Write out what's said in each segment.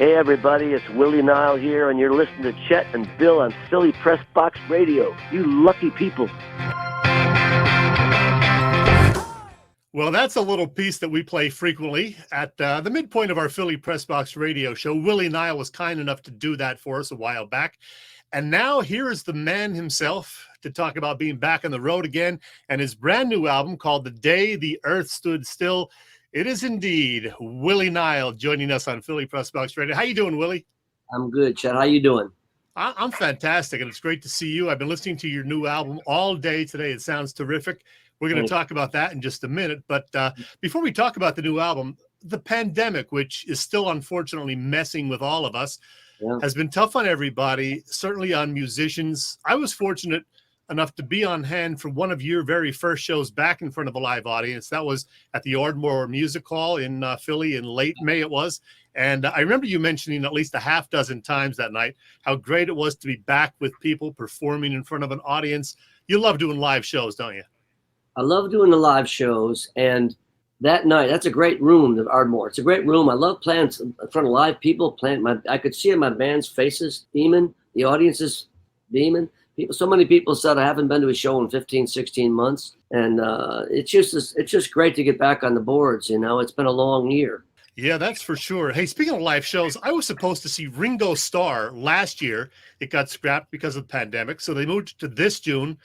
Hey everybody, it's Willie Nile here, and you're listening to Chet and Bill on Philly Pressbox Radio. You lucky people. Well, that's a little piece that we play frequently at the midpoint of our Philly Pressbox Radio show. Willie Nile was kind enough to do that for us a while back. And now here is the man himself to talk about being back on the road again and his brand new album called The Day the Earth Stood Still. It is indeed Willie Nile joining us on Philly Pressbox Radio. How you doing, Willie? I'm good, Chet. How you doing? I'm fantastic, and it's great to see you. I've been listening to your new album all day today. It sounds terrific. We're going to talk about that in just a minute. But before we talk about the new album, the pandemic, which is still unfortunately messing with all of us, has been tough on everybody, certainly on musicians. I was fortunate enough to be on hand for one of your very first shows back in front of a live audience. That was at the Ardmore Music Hall in Philly in late May it was. And I remember you mentioning at least a half dozen times that night how great it was to be back with people performing in front of an audience. You love doing live shows, don't you? I love doing the live shows. And that night, that's a great room, the Ardmore. It's a great room. I love playing in front of live people. I could see in my band's faces beaming, the audiences beaming. So many people said I haven't been to a show in 15, 16 months. And it's just great to get back on the boards. You know, it's been a long year. Yeah, that's for sure. Hey, speaking of live shows, I was supposed to see Ringo Starr last year. It got scrapped because of the pandemic. So they moved to this June.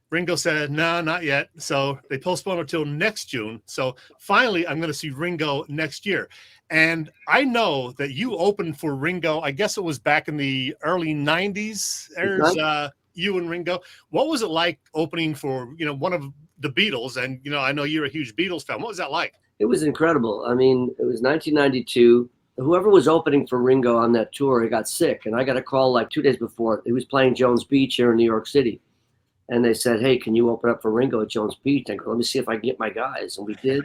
Ringo said, no, not yet. So they postponed it till next June. So finally, I'm going to see Ringo next year. And I know that you opened for Ringo. I guess it was back in the early 90s. There's you and Ringo. What was it like opening for, one of the Beatles? And, I know you're a huge Beatles fan. What was that like? It was incredible. I mean, it was 1992. Whoever was opening for Ringo on that tour, he got sick. And I got a call like 2 days before. He was playing Jones Beach here in New York City. And they said, hey, can you open up for Ringo at Jones Beach? I go, let me see if I can get my guys. And we did.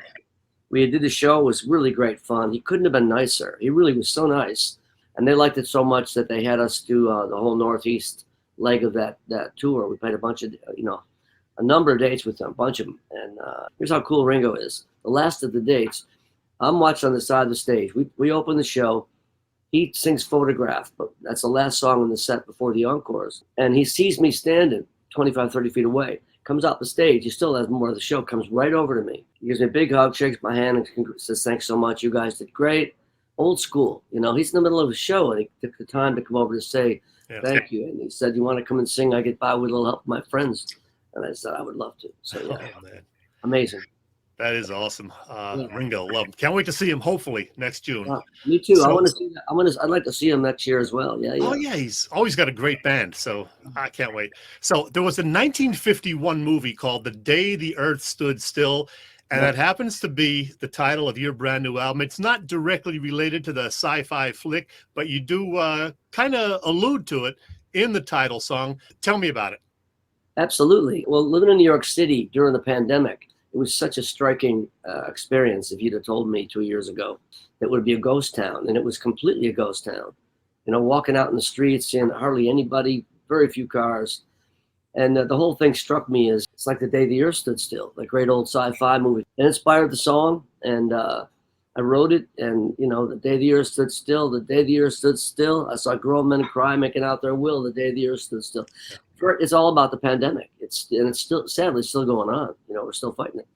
We did the show. It was really great fun. He couldn't have been nicer. He really was so nice. And they liked it so much that they had us do the whole Northeast leg of that tour. We played a bunch of, a number of dates with them, a bunch of them. And here's how cool Ringo is. The last of the dates, I'm watching on the side of the stage. We open the show. He sings Photograph, but that's the last song in the set before the encores. And he sees me standing 25, 30 feet away, comes out the stage. He still has more of the show, comes right over to me. He gives me a big hug, shakes my hand, and says, thanks so much. You guys did great. Old school. He's in the middle of a show, and he took the time to come over to say, thank you. And he said, you want to come and sing? I get by with a little help from my friends. And I said, I would love to. So, yeah, amazing. That is awesome. Ringo, love him. Can't wait to see him, hopefully, next June. Me too. I want to see that. I'd like to see him next year as well. Yeah. Oh, yeah. He's always got a great band, so I can't wait. So there was a 1951 movie called The Day the Earth Stood Still, and that happens to be the title of your brand new album. It's not directly related to the sci-fi flick, but you do kind of allude to it in the title song. Tell me about it. Absolutely. Well, living in New York City during the pandemic, it was such a striking experience. If you'd have told me 2 years ago that it would be a ghost town, and it was completely a ghost town. Walking out in the streets, seeing hardly anybody, very few cars. And the whole thing struck me as it's like The Day the Earth Stood Still, the great old sci-fi movie. It inspired the song, and I wrote it, and, the day the earth stood still, the day the earth stood still. I saw grown men cry, making out their will, the day the earth stood still. It's all about the pandemic. It's still, sadly, still going on. We're still fighting it.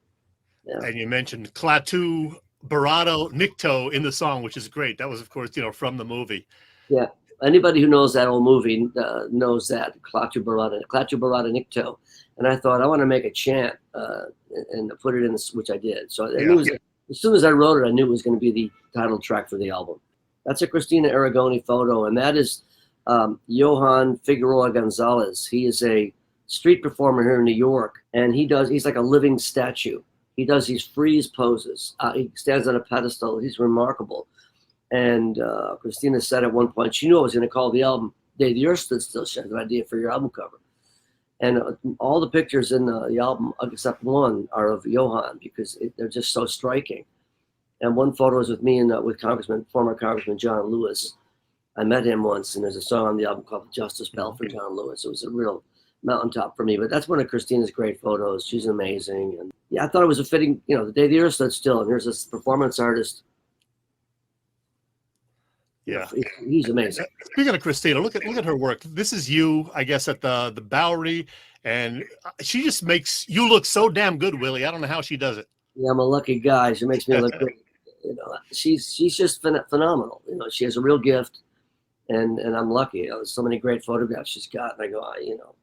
Yeah. And you mentioned Klaatu Barada Nikto in the song, which is great. That was, of course, from the movie. Yeah. Anybody who knows that old movie knows that, Klaatu Barada Nikto. And I thought, I want to make a chant and put it in, which I did. So as soon as I wrote it, I knew it was going to be the title track for the album. That's a Christina Aragoni photo, and that is Johan Figueroa Gonzalez. He is a street performer here in New York, and he's like a living statue. He does these freeze poses. He stands on a pedestal. He's remarkable. And Christina said at one point, she knew I was going to call the album Day the Earth Stood Still. She had an idea for your album cover. And all the pictures in the album, except one, are of Johan because they're just so striking. And one photo is with me and with former Congressman John Lewis. I met him once, and there's a song on the album called Justice Bell for John Lewis. It was a real mountaintop for me, but that's one of Christina's great photos. She's amazing. And yeah, I thought it was a fitting, The Day the Earth Stood Still, and here's this performance artist. Yeah, he's amazing. Speaking of Christina, look at her work. This is you, I guess, at the Bowery, and she just makes you look so damn good, Willie. I don't know how she does it. Yeah, I'm a lucky guy. She makes me look good. You know, she's just phenomenal. You know, she has a real gift, and I'm lucky. There's so many great photographs she's got, and I go, you know,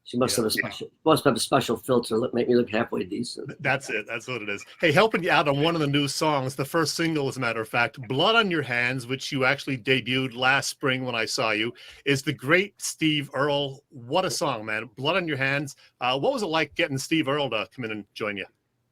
she must have a special filter that make me look halfway decent. That's it. That's what it is. Hey, helping you out on one of the new songs, the first single, as a matter of fact, "Blood on Your Hands," which you actually debuted last spring when I saw you, is the great Steve Earle. What a song, man! "Blood on Your Hands." What was it like getting Steve Earle to come in and join you?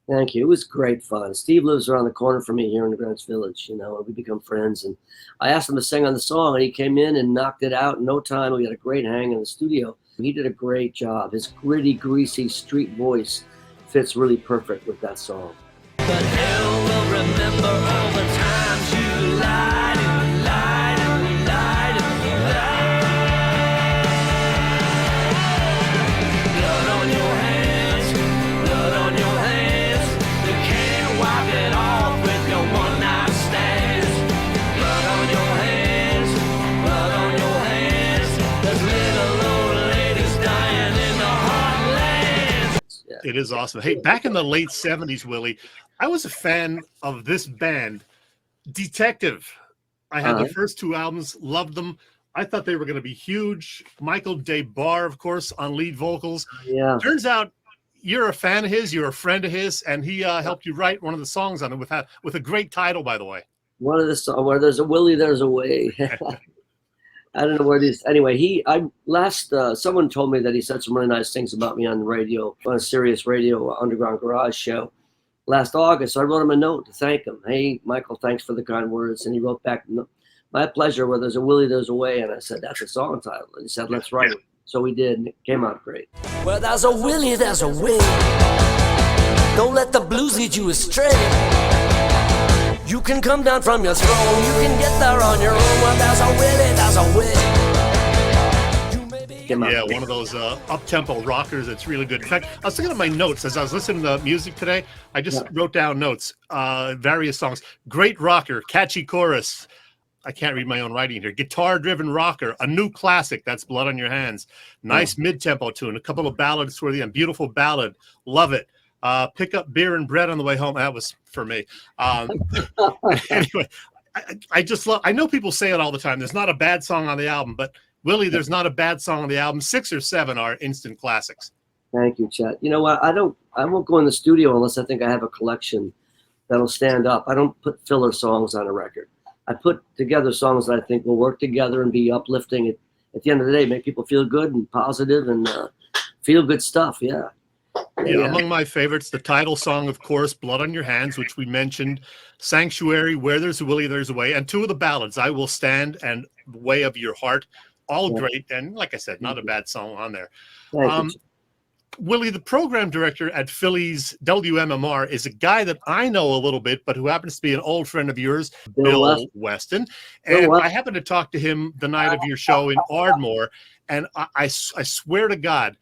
Thank you. It was great fun. Steve lives around the corner from me here in Greenwich Village, you know, and we become friends. And I asked him to sing on the song, and he came in and knocked it out in no time. We had a great hang in the studio. He did a great job. His gritty, greasy street voice fits really perfect with that song. But hell will remember all the times you lied and lied and lied and lied. Blood on your hands, blood on your hands. You can't wipe it off with your one-night stands. Blood on your hands, blood on your hands. There's little old ladies dying in the heartland. It is awesome. Hey, back in the late 70s, Willie, I was a fan of this band, Detective. I had the first two albums, loved them. I thought they were going to be huge. Michael DeBar, of course, on lead vocals. Yeah. Turns out you're a fan of his, you're a friend of his, and he helped you write one of the songs on it with a great title, by the way. One of the songs, where there's a Willie, there's a way. I don't know where it is. Anyway, someone told me that he said some really nice things about me on the radio, on a Sirius Radio Underground Garage show last August. So I wrote him a note to thank him. Hey, Michael, thanks for the kind words. And he wrote back, "My pleasure. Where there's a Willie, there's a way." And I said, "That's a song title." And he said, "Let's write it." So we did, and it came out great. Where there's a Willie, there's a way. Don't let the blues lead you astray. You can come down from your throne. You can get there on your own. Where there's a Willie, there's a way. Yeah, one of those up-tempo rockers that's really good. In fact, I was thinking of my notes as I was listening to the music today. I just wrote down notes, various songs. Great rocker, catchy chorus. I can't read my own writing here. Guitar-driven rocker, a new classic. That's "Blood on Your Hands." Nice mid-tempo tune. A couple of ballads toward the end. Beautiful ballad. Love it. Pick up beer and bread on the way home. That was for me. Anyway, I just love. I know people say it all the time. There's not a bad song on the album, but Willie, there's not a bad song on the album. 6 or 7 are instant classics. Thank you, Chet. You know what? I won't go in the studio unless I think I have a collection that'll stand up. I don't put filler songs on a record. I put together songs that I think will work together and be uplifting. At the end of the day, make people feel good and positive and feel good stuff. Yeah. Among my favorites, the title song, of course, "Blood on Your Hands," which we mentioned, "Sanctuary," "Where There's a Willie, There's a Way," and 2 of the ballads, "I Will Stand" and "Way of Your Heart." All great, and like I said, not a bad song on there. Willie, the program director at Philly's WMMR, is a guy that I know a little bit, but who happens to be an old friend of yours, Bill Weston. And I happened to talk to him the night of your show in Ardmore, and I swear to God,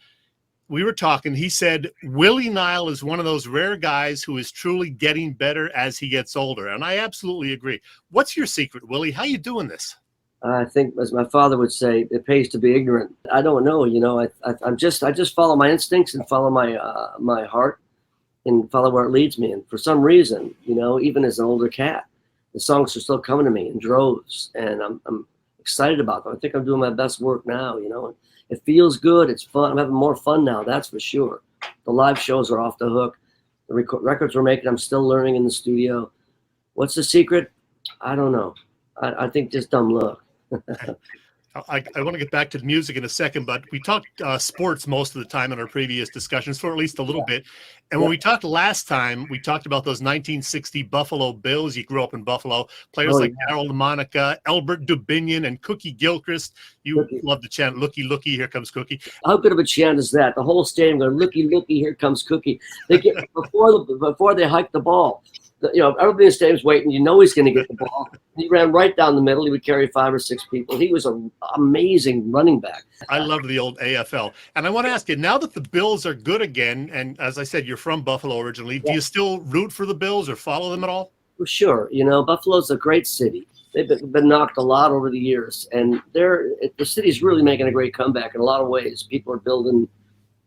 we were talking. He said Willie Nile is one of those rare guys who is truly getting better as he gets older, and I absolutely agree. What's your secret, Willie? How you doing this? I think, as my father would say, it pays to be ignorant. I don't know, you know. I just follow my instincts and follow my heart and follow where it leads me. And for some reason, you know, even as an older cat, the songs are still coming to me in droves, and I'm excited about them. I think I'm doing my best work now, you know. And it feels good. It's fun. I'm having more fun now. That's for sure. The live shows are off the hook. The records we're making, I'm still learning in the studio. What's the secret? I don't know. I think just dumb luck. I want to get back to the music in a second, but we talked sports most of the time in our previous discussions, for at least a little bit. And when we talked last time, we talked about those 1960 Buffalo Bills. You grew up in Buffalo. Players like Harold Monica, Elbert Dubinion, and Cookie Gilchrist. You love to chant, "Looky, looky, here comes Cookie." How good of a chant is that? The whole stadium going, "Looky, looky, here comes Cookie." They get before they hike the ball. You know, everybody in the stadium's waiting. You know he's going to get the ball. He ran right down the middle. He would carry 5 or 6 people. He was an amazing running back. I loved the old AFL. And I want to ask you, now that the Bills are good again, and as I said, you're from Buffalo originally, do you still root for the Bills or follow them at all? For sure. You know, Buffalo's a great city. they've been knocked a lot over the years, and the city's really making a great comeback in a lot of ways. People are building.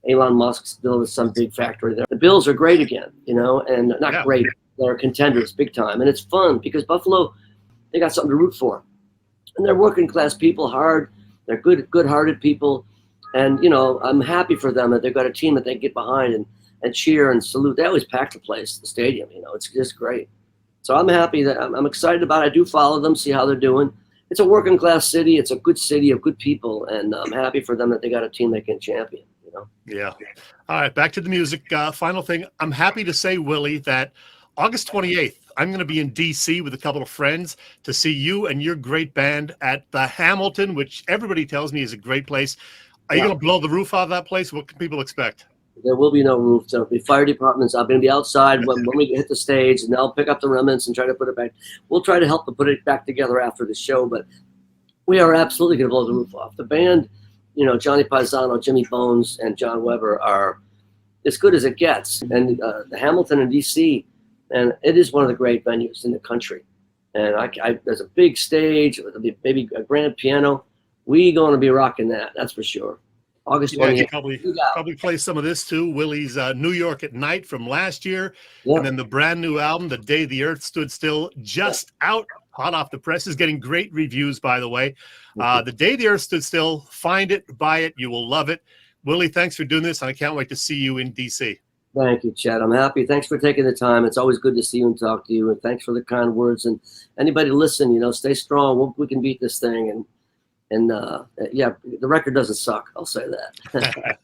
Elon Musk's building some big factory there. The Bills are great again, and not great. They're contenders big time, and it's fun because Buffalo, they got something to root for, and they're working class people, hard. They're good-hearted people, and I'm happy for them that they've got a team that they get behind and cheer and salute. They always pack the place, the stadium. It's just great. So I'm happy that I'm excited about it. I do follow them, see how they're doing. It's a working class city. It's a good city of good people, and I'm happy for them that they got a team they can champion. Yeah. All right. Back to the music. Final thing. I'm happy to say, Willie, that August 28th, I'm going to be in D.C. with a couple of friends to see you and your great band at the Hamilton, which everybody tells me is a great place. Are you going to blow the roof off that place? What can people expect? There will be no roof. There'll be fire departments. I'm going to be outside when we hit the stage, and they'll pick up the remnants and try to put it back. We'll try to help them put it back together after the show, but we are absolutely going to blow the roof off. The band, Johnny Paisano, Jimmy Bones, and John Weber are as good as it gets. And the Hamilton in D.C., and it is one of the great venues in the country. And there's a big stage, maybe a grand piano. We going to be rocking that, that's for sure. August 28th. You probably play some of this too. Willie's New York at Night from last year. Yeah. And then the brand new album, The Day the Earth Stood Still, just out, hot off the press, is getting great reviews, by the way. The Day the Earth Stood Still, find it, buy it, you will love it. Willie, thanks for doing this, and I can't wait to see you in D.C. Thank you, Chet. I'm happy. Thanks for taking the time. It's always good to see you and talk to you, and thanks for the kind words. And anybody listen, stay strong. We can beat this thing. And yeah, the record doesn't suck. I'll say that.